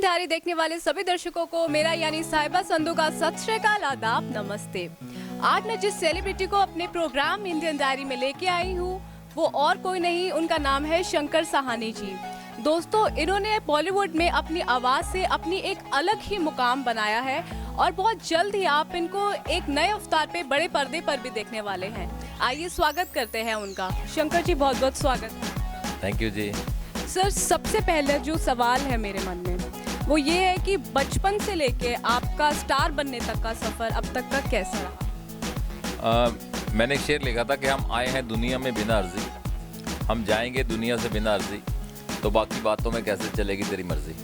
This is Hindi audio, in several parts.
इंडियन डायरी देखने वाले सभी दर्शकों को मेरा यानी साहिबा संधू का सत श्री अकाल, आदाब, नमस्ते। आज मैं जिस सेलिब्रिटी को अपने प्रोग्राम इंडियन डायरी में लेके आई हूँ वो और कोई नहीं, उनका नाम है शंकर साहनी जी। दोस्तों, इन्होंने बॉलीवुड में अपनी आवाज़ से अपनी एक अलग ही मुकाम बनाया है और बहुत जल्द ही आप इनको एक नए अवतार पे बड़े पर्दे पर भी देखने वाले हैं। आइए स्वागत करते हैं उनका। शंकर जी, बहुत बहुत स्वागत। Thank you ji. सर, सबसे पहले जो सवाल है मेरे मन में वो ये है कि बचपन से लेके आपका स्टार बनने तक का सफ़र अब तक का कैसा रहा? मैंने एक शेर लिखा था कि हम आए हैं दुनिया में बिना अर्जी, हम जाएंगे दुनिया से बिना अर्जी, तो बाकी बातों में कैसे चलेगी तेरी मर्जी।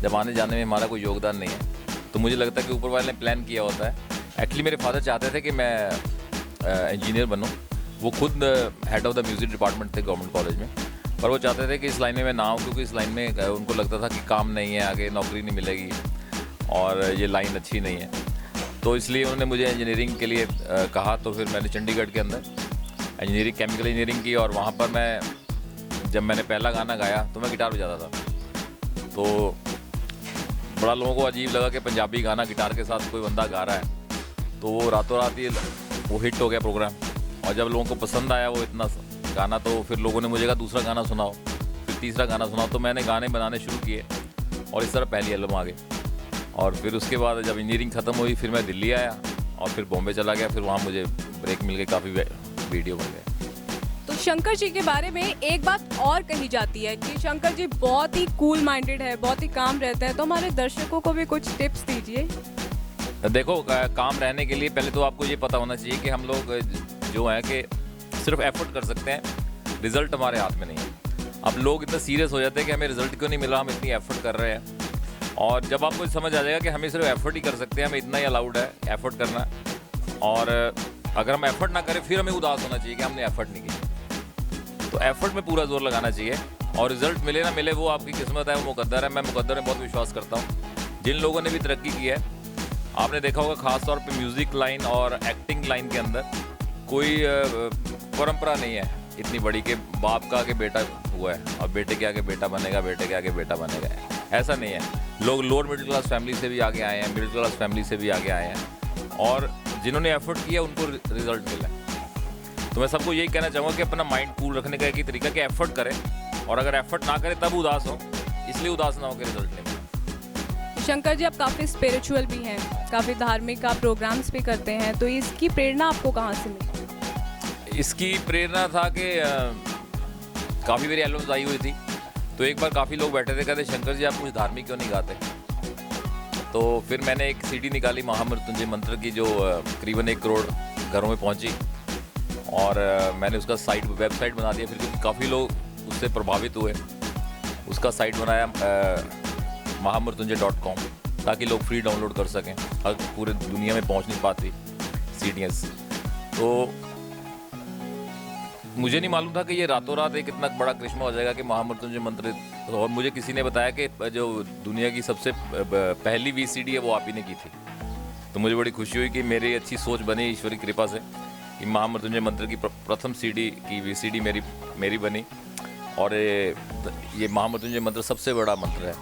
जब आने जाने में हमारा कोई योगदान नहीं है तो मुझे लगता है कि ऊपर वाले ने प्लान किया होता है। एक्चुअली मेरे फादर चाहते थे कि मैं इंजीनियर बनूं। वो खुद head of the music department थे गवर्नमेंट कॉलेज में, पर वो चाहते थे कि इस लाइन में मैं ना आऊँ, क्योंकि इस लाइन में उनको लगता था कि काम नहीं है, आगे नौकरी नहीं मिलेगी और ये लाइन अच्छी नहीं है। तो इसलिए उन्होंने मुझे इंजीनियरिंग के लिए कहा। तो फिर मैंने चंडीगढ़ के अंदर इंजीनियरिंग, केमिकल इंजीनियरिंग की, और वहाँ पर जब मैंने पहला गाना गाया तो मैं गिटार बजाता था। तो बड़ा लोगों को अजीब लगा कि पंजाबी गाना गिटार के साथ कोई बंदा गा रहा है। तो वो रातों रात ही वो हिट हो गया प्रोग्राम, और जब लोगों को पसंद आया वो इतना गाना, तो फिर लोगों ने मुझे कहा दूसरा गाना सुनाओ, फिर तीसरा गाना सुनाओ। तो मैंने गाने बनाने शुरू किए और इस तरह पहली एल्बम आ गई। और फिर उसके बाद जब इंजीनियरिंग ख़त्म हुई फिर मैं दिल्ली आया और फिर बॉम्बे चला गया। फिर वहाँ मुझे ब्रेक मिल गई, काफ़ी वीडियो बन गए। तो शंकर जी के बारे में एक बात और कही जाती है कि शंकर जी बहुत ही कूल माइंडेड है, बहुत ही काम रहता है। तो हमारे दर्शकों को भी कुछ टिप्स दीजिए। देखो, काम रहने के लिए पहले तो आपको ये पता होना चाहिए कि हम लोग जो हैं कि सिर्फ एफर्ट कर सकते हैं, रिजल्ट हमारे हाथ में नहीं है। अब लोग इतना सीरियस हो जाते हैं कि हमें रिजल्ट क्यों नहीं मिला, हम इतनी एफर्ट कर रहे हैं। और जब आपको समझ आ जाएगा कि हमें सिर्फ एफर्ट ही कर सकते हैं, हमें इतना ही अलाउड है एफर्ट करना, और अगर हम एफर्ट ना करें फिर हमें उदास होना चाहिए कि हमने एफर्ट नहीं की। तो एफर्ट में पूरा जोर लगाना चाहिए, और रिजल्ट मिले ना मिले वो आपकी किस्मत है, वो मुकद्दर है। मैं मुकद्दर में बहुत विश्वास करता हूँ। जिन लोगों ने भी तरक्की की है, आपने देखा होगा ख़ास तौर पे म्यूज़िक लाइन और एक्टिंग लाइन के अंदर कोई परंपरा नहीं है इतनी बड़ी कि बाप का आगे बेटा हुआ है और बेटे के आगे बेटा बनेगा, बेटे के आगे बेटा बनेगा। ऐसा नहीं है। लोग लोअर मिडिल क्लास फैमिली से भी आगे आए हैं, मिडिल क्लास फैमिली से भी आगे आए हैं, और जिन्होंने एफर्ट किया उनको रिजल्ट मिला है। तो मैं सबको यही कहना चाहूँगा कि अपना माइंड कूल रखने का एक ही तरीका कि एफर्ट करें, और अगर एफर्ट ना करें तब उदास हो, इसलिए उदास ना हो कि रिजल्ट नहीं मिला। शंकर जी, आप काफ़ी स्पिरिचुअल भी हैं, काफ़ी धार्मिक आप प्रोग्राम्स भी करते हैं, तो इसकी प्रेरणा आपको कहाँ से मिली? इसकी प्रेरणा था कि काफ़ी मेरी एल्बम्स आई हुई थी। तो एक बार काफ़ी लोग बैठे थे, कहते शंकर जी आप कुछ धार्मिक क्यों नहीं गाते। तो फिर मैंने एक सीडी निकाली महामृत्युंजय मंत्र की, जो करीबन 1 करोड़ घरों में पहुंची, और मैंने उसका वेबसाइट बना दिया। फिर क्योंकि काफ़ी लोग उससे प्रभावित हुए, उसका साइट बनाया महामृत्युंजय.com, ताकि लोग फ्री डाउनलोड कर सकें। हर पूरे दुनिया में पहुंच नहीं पाती सीडीएस। तो मुझे नहीं मालूम था कि ये रातों रात एक इतना बड़ा करिश्मा हो जाएगा कि महामृत्युंजय मंत्र। और मुझे किसी ने बताया कि जो दुनिया की सबसे पहली VCD है वो आप ही ने की थी। तो मुझे बड़ी खुशी हुई कि मेरी अच्छी सोच बनी ईश्वर की कृपा से, कि महामृत्युंजय मंत्र की प्रथम CD की VCD मेरी बनी, और ये महामृत्युंजय मंत्र सबसे बड़ा मंत्र है।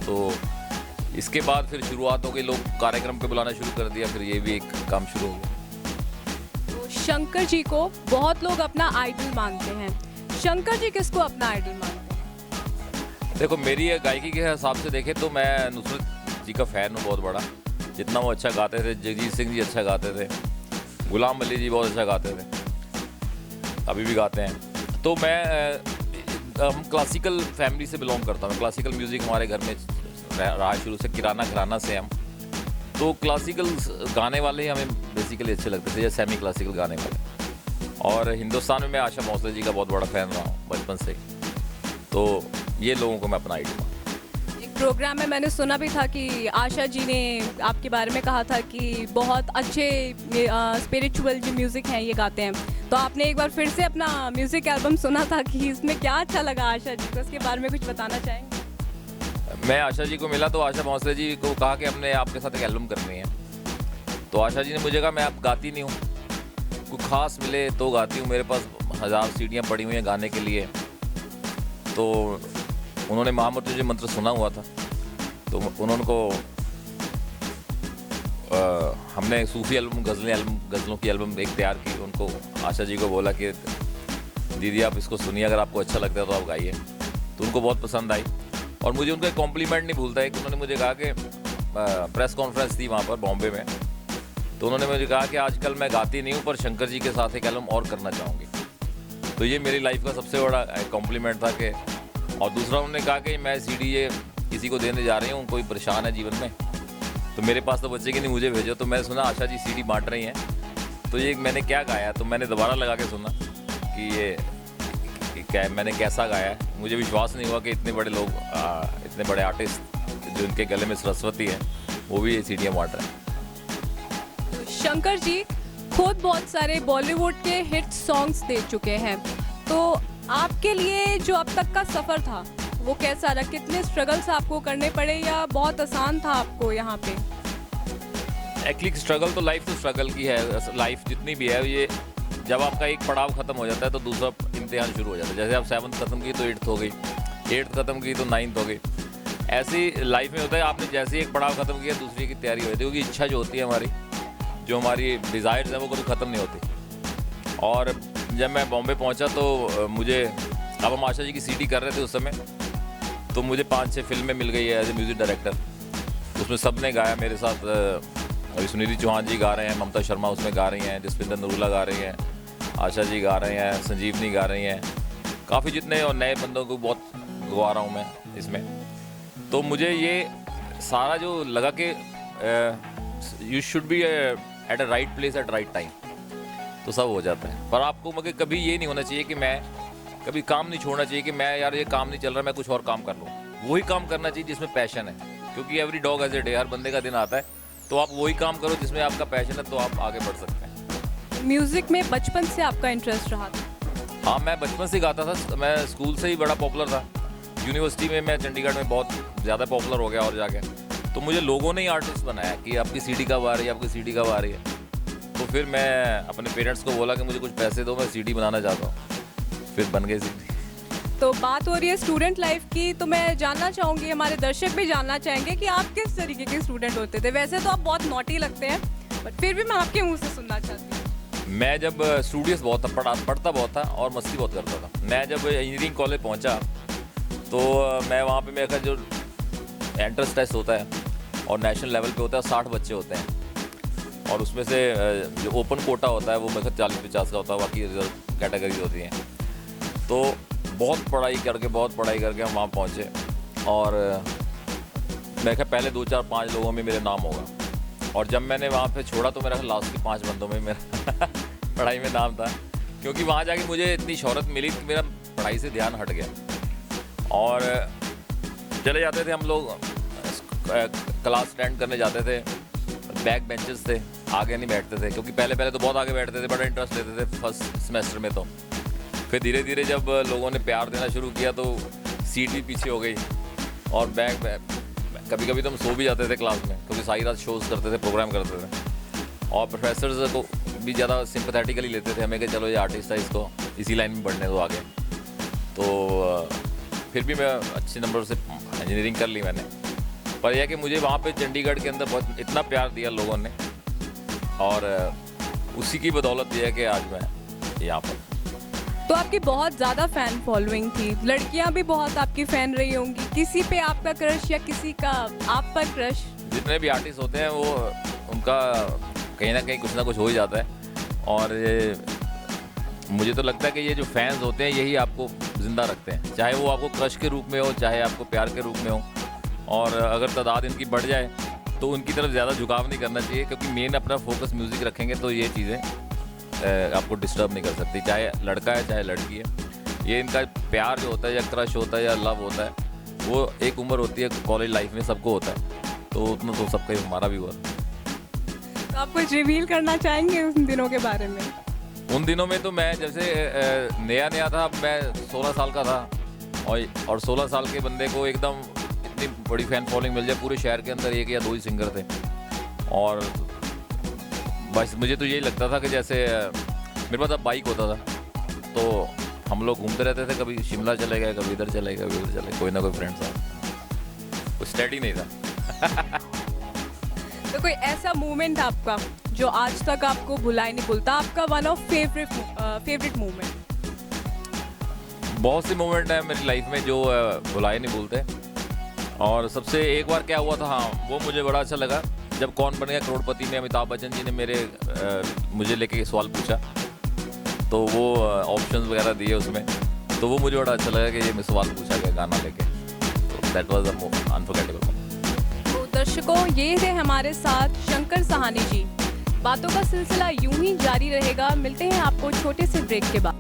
तो इसके बाद फिर शुरुआत हो गई, लोग कार्यक्रम पे बुलाना शुरू कर दिया, फिर ये भी एक काम शुरू हो गया। शंकर जी को बहुत लोग अपना आइडल मानते हैं। शंकर जी किसको अपना आइडल मानते हैं? देखो, मेरी गायकी के हिसाब से देखें तो मैं नुसरत जी का फ़ैन हूँ बहुत बड़ा। जितना वो अच्छा गाते थे, जगजीत सिंह जी अच्छा गाते थे, गुलाम अली जी बहुत अच्छा गाते थे, अभी भी गाते हैं। तो हम क्लासिकल फैमिली से बिलोंग करता हूँ। क्लासिकल म्यूज़िक हमारे घर में रहा शुरू से, किराना घराना से हम। तो क्लासिकल गाने वाले ही हमें बेसिकली अच्छे लगते थे, या सेमी क्लासिकल गाने वाले। और हिंदुस्तान में मैं आशा भोसले जी का बहुत बड़ा फ़ैन रहा हूँ बचपन से। तो ये लोगों को मैं अपना आइडल मानता हूँ। एक प्रोग्राम में मैंने सुना भी था कि आशा जी ने आपके बारे में कहा था कि बहुत अच्छे स्पिरिचुअल जो म्यूज़िक हैं ये गाते हैं। तो आपने एक बार फिर से अपना म्यूज़िक एल्बम सुना था कि इसमें क्या अच्छा लगा आशा जी को, उसके बारे में कुछ बताना चाहेंगे? मैं आशा जी को मिला तो आशा भोसले जी को कहा कि हमने आपके साथ एक एल्बम करनी है। तो आशा जी ने मुझे कहा मैं आप गाती नहीं हूँ, कुछ ख़ास मिले तो गाती हूँ, मेरे पास 1000 सीडियाँ पड़ी हुई हैं गाने के लिए। तो उन्होंने महामृत्युंजय मंत्र सुना हुआ था, तो उन्होंने को हमने सूफी गज़लों की एल्बम एक तैयार की। उनको आशा जी को बोला कि दीदी आप इसको सुनिए, अगर आपको अच्छा लगता है तो आप गाइए। तो उनको बहुत पसंद आई और मुझे उनका एक कॉम्प्लीमेंट नहीं भूलता है कि उन्होंने मुझे कहा कि प्रेस कॉन्फ्रेंस थी वहाँ पर बॉम्बे में, तो उन्होंने मुझे कहा कि आजकल मैं गाती नहीं हूँ पर शंकर जी के साथ एक एल्बम और करना चाहूँगी। तो ये मेरी लाइफ का सबसे बड़ा कॉम्प्लीमेंट था कि, और दूसरा उन्होंने कहा कि मैं सीडी ये किसी को देने जा रही हूँ, कोई परेशान है जीवन में, तो मेरे पास तो बच्चे की नहीं, मुझे भेजो। तो मैंने सुना आशा जी सीडी बांट रही हैं, तो ये मैंने क्या गाया, तो मैंने दोबारा लगा के सुना कि ये क्या मैंने कैसा गाया है। मुझे विश्वास नहीं हुआ कि इतने बड़े लोग, इतने बड़े आर्टिस्ट जो इनके गले में सरस्वती है, वो भी ये सीडियाँ बांट रहे हैं। शंकर जी खुद बहुत सारे बॉलीवुड के हिट सॉन्ग्स दे चुके हैं, तो आपके लिए जो अब तक का सफ़र था वो कैसा रहा? कितने स्ट्रगल्स आपको करने पड़े या बहुत आसान था आपको यहाँ पे? एक्चुअली स्ट्रगल तो लाइफ तो स्ट्रगल की है। लाइफ जितनी भी है, ये जब आपका एक पड़ाव ख़त्म हो जाता है तो दूसरा इम्तिहान शुरू हो जाता है। जैसे आप 7th ख़त्म की तो 8th हो गई, 8th ख़त्म की तो 9th हो गई। ऐसी लाइफ में होता है, आपने जैसे ही एक पड़ाव ख़त्म किया दूसरी की तैयारी हो जाती है, क्योंकि इच्छा जो होती है हमारी, जो हमारी डिज़ायर्स हैं वो कभी ख़त्म नहीं होती। और जब मैं बॉम्बे पहुंचा तो मुझे, अब हम आशा जी की सीडी कर रहे थे उस समय, तो मुझे 5-6 फिल्में मिल गई है एज ए म्यूज़िक डायरेक्टर। उसमें सब ने गाया मेरे साथ। अभी सुनिधि चौहान जी गा रहे हैं, ममता शर्मा उसमें गा रही हैं, जसपिंदर नरूला गा रही हैं, आशा जी गा रहे हैं, संजीवनी गा रही हैं, काफ़ी जितने और नए बंदों को बहुत गवा रहा हूँ मैं इसमें। तो मुझे ये सारा जो लगा कि you should be at a right place at right time, तो सब हो जाता है। पर आपको मगर कभी ये नहीं होना चाहिए कि मैं कभी काम नहीं छोड़ना चाहिए कि मैं यार ये काम नहीं चल रहा, मैं कुछ और काम कर लूँ। वही काम करना चाहिए जिसमें पैशन है, क्योंकि every dog has a day, हर बंदे का दिन आता है। तो आप वही काम करो जिसमें आपका पैशन है, तो आप आगे बढ़ सकते हैं। म्यूज़िक में बचपन से आपका इंटरेस्ट रहा था? हाँ, मैं बचपन से गाता था। मैं स्कूल से ही बड़ा पॉपुलर था। यूनिवर्सिटी में मैं चंडीगढ़ में बहुत ज़्यादा पॉपुलर हो गया और जाके, तो मुझे लोगों ने ही आर्टिस्ट बनाया कि आपकी सीडी कब आ रही है, आपकी सीडी कब आ रही है। तो फिर मैं अपने पेरेंट्स को बोला कि मुझे कुछ पैसे दो, मैं सीडी बनाना चाहता हूँ। फिर बन गई सीडी। तो बात हो रही है स्टूडेंट लाइफ की, तो मैं जानना चाहूँगी, हमारे दर्शक भी जानना चाहेंगे कि आप किस तरीके के स्टूडेंट होते थे। वैसे तो आप बहुत नॉटी लगते हैं, बट फिर भी मैं आपके मुंह से सुनना चाहती हूँ। मैं जब स्टूडियस बहुत था, पढ़ता बहुत था और मस्ती बहुत करता था। मैं जब इंजीनियरिंग कॉलेज पहुँचा तो मैं वहाँ पे मेरा जो एंट्रेंस टेस्ट होता है और नेशनल लेवल पे होता है, 60 बच्चे होते हैं, और उसमें से जो ओपन कोटा होता है वो मेरे 40-50 का होता है, बाकी रिजर्व कैटेगरीज होती हैं। तो बहुत पढ़ाई करके हम वहाँ पहुँचे, और मैं पहले 2-4-5 लोगों में मेरा नाम होगा। और जब मैंने वहाँ पे छोड़ा तो मेरा लास्ट के 5 बंदों में मेरा पढ़ाई में नाम था, क्योंकि वहाँ जाके मुझे इतनी शोहरत मिली कि मेरा पढ़ाई से ध्यान हट गया। और चले जाते थे हम लोग, क्लास अटेंड करने जाते थे, बैक बेंचेस थे, आगे नहीं बैठते थे, क्योंकि पहले तो बहुत आगे बैठते थे, बड़ा इंटरेस्ट लेते थे फर्स्ट सेमेस्टर में। तो फिर धीरे धीरे जब लोगों ने प्यार देना शुरू किया तो सीट भी पीछे हो गई, और कभी कभी तो हम सो भी जाते थे क्लास में, क्योंकि सारी रात शोज़ करते थे, प्रोग्राम करते थे। और प्रोफेसर्स को भी ज़्यादा सिंपैथेटिकली लेते थे हमें कि चलो ये आर्टिस्ट है, इसको इसी लाइन में बढ़ने दो आगे। तो फिर भी मैं अच्छे नंबर से इंजीनियरिंग कर ली मैंने। पर यह कि मुझे वहाँ पे चंडीगढ़ के अंदर बहुत इतना प्यार दिया लोगों ने, और उसी की बदौलत ये है कि आज मैं यहाँ पर। तो आपकी बहुत ज़्यादा फ़ैन फॉलोइंग थी, लड़कियाँ भी बहुत आपकी फ़ैन रही होंगी। किसी पे आपका क्रश या किसी का आप पर क्रश? जितने भी आर्टिस्ट होते हैं वो उनका कहीं ना कहीं कुछ ना कुछ हो ही जाता है। और मुझे तो लगता है कि ये जो फैंस होते हैं यही आपको ज़िंदा रखते हैं, चाहे वो आपको क्रश के रूप में हो, चाहे आपको प्यार के रूप में हो। और अगर तादाद इनकी बढ़ जाए तो उनकी तरफ ज़्यादा झुकाव नहीं करना चाहिए, क्योंकि मेन अपना फोकस म्यूज़िक रखेंगे तो ये चीज़ें आपको डिस्टर्ब नहीं कर सकती, चाहे लड़का है चाहे लड़की है। ये इनका प्यार जो होता है या क्रश होता है या लव होता है, वो एक उम्र होती है, कॉलेज लाइफ में सबको होता है, तो उतना तो सबका ही हमारा भी हुआ। तो आप कुछ रिवील करना चाहेंगे उन दिनों के बारे में? उन दिनों में तो मैं जैसे नया था, मैं 16 साल का था, और 16 साल के बंदे को एकदम इतनी बड़ी फ़ैन फॉलोइंग मिल जाए, पूरे शहर के अंदर 1 या 2 ही सिंगर थे। और बस मुझे तो यही लगता था कि जैसे मेरे पास अब बाइक होता था तो हम लोग घूमते रहते थे, कभी शिमला चले गए, कभी इधर चले गए, कभी उधर चले गए, कोई ना कोई फ्रेंड साथ। तो स्टडी नहीं था। तो कोई ऐसा मोमेंट आपका जो आज तक आपको भुला ही नहीं भूलता, आपका वन ऑफ फेवरेट मोमेंट? बहुत सी मोमेंट है मेरी लाइफ में जो भुलाए नहीं भूलते। और सबसे एक बार क्या हुआ था, हाँ वो मुझे बड़ा अच्छा लगा, जब कौन बन गया करोड़पति में अमिताभ बच्चन जी ने मुझे लेके सवाल पूछा, तो वो ऑप्शंस वगैरह दिए उसमें, तो वो मुझे बड़ा अच्छा लगा कि ये सवाल पूछा गया गाना लेके, तो दैट वाज अनफॉरगेटेबल। तो दर्शकों, ये थे हमारे साथ शंकर सहानी जी। बातों का सिलसिला यूं ही जारी रहेगा। मिलते हैं आपको छोटे से ब्रेक के बाद।